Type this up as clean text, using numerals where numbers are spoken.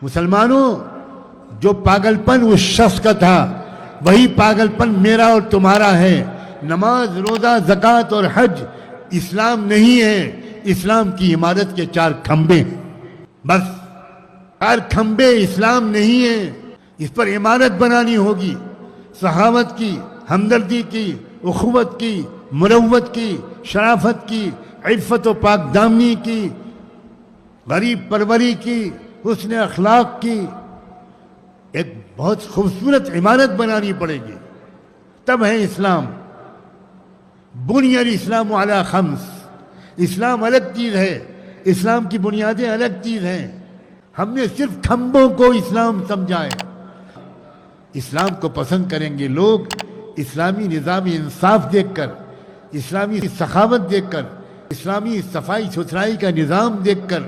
مسلمانوں، جو پاگلپن اس شخص کا تھا وہی پاگلپن میرا اور تمہارا ہے۔ نماز، روزہ، زکوٰۃ اور حج اسلام نہیں ہے، اسلام کی عمارت کے 4 کھمبے ہیں، بس 4 کھمبے اسلام نہیں ہیں۔ اس پر عمارت بنانی ہوگی، صحابت کی، ہمدردی کی، اخوت کی، مروت کی، شرافت کی، عفت و پاک دامنی کی، غریب پروری کی، حسن اخلاق کی ایک بہت خوبصورت عمارت بنانی پڑے گی، تب ہے اسلام۔ بنی الاسلام علی 5، اسلام الگ چیز ہے، اسلام کی بنیادیں الگ چیز ہیں۔ ہم نے صرف کھمبوں کو اسلام سمجھا ہے۔ اسلام کو پسند کریں گے لوگ اسلامی نظام انصاف دیکھ کر، اسلامی سخاوت دیکھ کر، اسلامی صفائی ستھرائی کا نظام دیکھ کر،